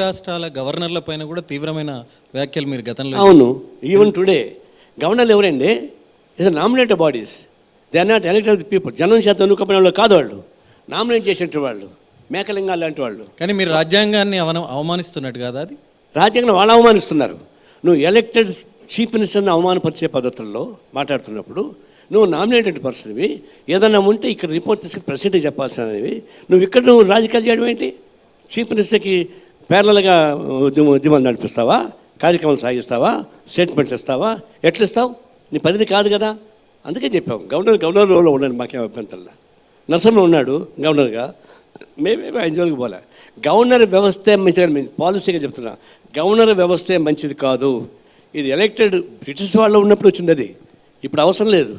రాష్ట్రాల గవర్నర్ల పైన కూడా తీవ్రమైన వ్యాఖ్యలు మీరు గతంలో అవును. ఈవెన్ టుడే గవర్నర్లు ఎవరండి? Is nominated bodies. They are not elected people. జనం చేత ఎన్నుకోబడిన వాళ్ళు కాదు, వాళ్ళు నామినేట్ చేసేట వాళ్ళు, మేకలింగాలు లాంటి వాళ్ళు. కానీ మీరు రాజ్యాంగాన్ని అవమానిస్తున్నట్టు కదా అది? రాజ్యాంగం వాళ్ళు అవమానిస్తున్నారు. నువ్వు ఎలక్టెడ్ చీఫ్ మినిస్టర్ని అవమానపరిచే పద్ధతుల్లో మాట్లాడుతున్నప్పుడు నువ్వు నామినేటెడ్ పర్సన్వి, ఏదన్నా ఉంటే ఇక్కడ రిపోర్ట్ తీసుకుని ప్రెసిడెంట్కి చెప్పాల్సినవి, నువ్వు రాజకీయాలు చేయడం ఏంటి? చీఫ్ మినిస్టర్కి ప్యారలల్గా ఉద్యమాలు నడిపిస్తావా? కార్యక్రమాలు సాగిస్తావా? స్టేట్మెంట్స్ ఇస్తావా? ఎట్లా ఇస్తావు? నీ పరిధి కాదు కదా. అందుకే చెప్పాం గవర్నర్ రోల్లో ఉండండి, మాకేం అభ్యంతరంలా. నరసింహ ఉన్నాడు గవర్నర్గా, మేమే ఆయన జోలికి పోలే. గవర్నర్ వ్యవస్థే మంచిది, పాలసీగా చెప్తున్నా. గవర్నర్ వ్యవస్థే మంచిది కాదు. ఇది ఎలక్టెడ్ బ్రిటిష్ వాళ్ళు ఉన్నప్పుడు వచ్చింది, అది ఇప్పుడు అవసరం లేదు.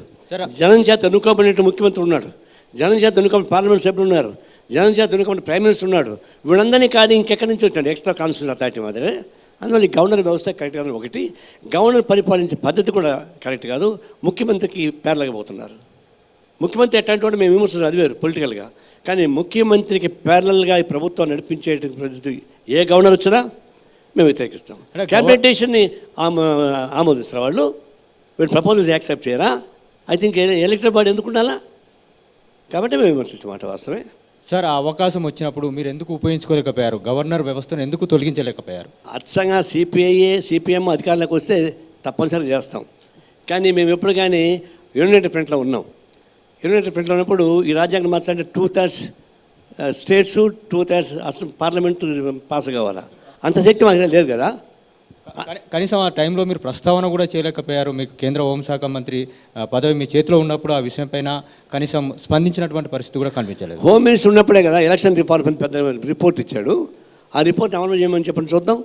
జనం చేత ఎన్నుకోబడినట్టు ముఖ్యమంత్రి ఉన్నాడు, జనం చేత ఎన్నుకోబడి పార్లమెంట్ సభ్యులు ఉన్నారు, జనం చేత ఎన్నుకోబడి ప్రైమ్ మినిస్టర్ ఉన్నాడు. వీళ్ళందరినీ కాదు ఇంకెక్కడి నుంచి వచ్చాడు ఎక్స్ట్రా కాన్స్టిట్యూషన్ అథారిటీ మాదిరి. అందువల్ల ఈ గవర్నర్ వ్యవస్థ కరెక్ట్ కాదు. ఒకటి, గవర్నర్ పరిపాలించే పద్ధతి కూడా కరెక్ట్ కాదు. ముఖ్యమంత్రికి పేర్లగా పోతున్నారు. ముఖ్యమంత్రి ఎట్లాంటి వాడు మేము విమర్శలు అది వేరు పొలిటికల్గా, కానీ ముఖ్యమంత్రికి ప్యారలల్గా ఈ ప్రభుత్వం నడిపించే పద్ధతి ఏ గవర్నర్ వచ్చినా మేము వ్యతిరేకిస్తాం. క్యాబినెట్ డెసిషన్ని ఆమోదిస్తారు వాళ్ళు, వీళ్ళు ప్రపోజల్స్ యాక్సెప్ట్ చేయరా? ఐ థింక్ ఎలక్టెడ్ బాడీ ఎందుకు ఉండాలా? కాబట్టి మేము విమర్శిస్తాం మాట వాస్తవమే. సార్, ఆ అవకాశం వచ్చినప్పుడు మీరు ఎందుకు ఉపయోగించుకోలేకపోయారు? గవర్నర్ వ్యవస్థను ఎందుకు తొలగించలేకపోయారు? అచ్చంగా సిపిఎం అధికారంలోకి వస్తే తప్పనిసరిగా చేస్తాం. కానీ మేము ఎప్పుడు కానీ యునైటెడ్ ఫ్రంట్లో ఉన్నాం. యునైటెడ్ ఫ్రంట్లో ఉన్నప్పుడు ఈ రాజ్యాంగం మార్చాలంటే 2/3 స్టేట్స్, 2/3 అసలు పార్లమెంటు పాస్ కావాలా? అంత శక్తి మాకు లేదు కదా. కనీసం ఆ టైంలో మీరు ప్రస్తావన కూడా చేయలేకపోయారు. మీకు కేంద్ర హోంశాఖ మంత్రి పదవి మీ చేతిలో ఉన్నప్పుడు ఆ విషయం పైన కనీసం స్పందించినటువంటి పరిస్థితి కూడా కనిపించలేదు. హోమ్ మినిస్టర్ ఉన్నప్పుడే కదా ఎలక్షన్ రిఫార్మ్ అని పెద్ద రిపోర్ట్ ఇచ్చాడు. ఆ రిపోర్ట్ అమలు చేయమని చెప్పండి చూద్దాం.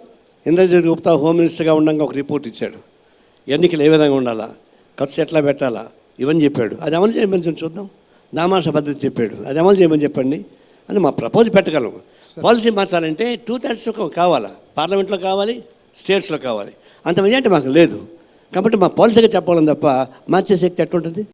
ఇంద్రజిత్ గుప్తా హోమ్ మినిస్టర్గా ఉండగా ఒక రిపోర్ట్ ఇచ్చాడు. ఎన్నికలు ఏ విధంగా ఉండాలా, ఖర్చు ఎట్లా పెట్టాలా, ఇవన్నీ చెప్పాడు. అది అమలు చేయమని చూద్దాం. దామాష పద్ధతి చెప్పాడు, అది అమలు చేయమని చెప్పండి. అది మా ప్రపోజ్ పెట్టగలం. పాలసీ మార్చాలంటే 2/3 కావాలా, పార్లమెంట్లో కావాలి, స్టేట్స్లో కావాలి. అంత మెజారిటీ మాకు లేదు. కాబట్టి మా పాలసీగా చెప్పాలని తప్ప మార్చే శక్తి ఎట్లుంటుంది?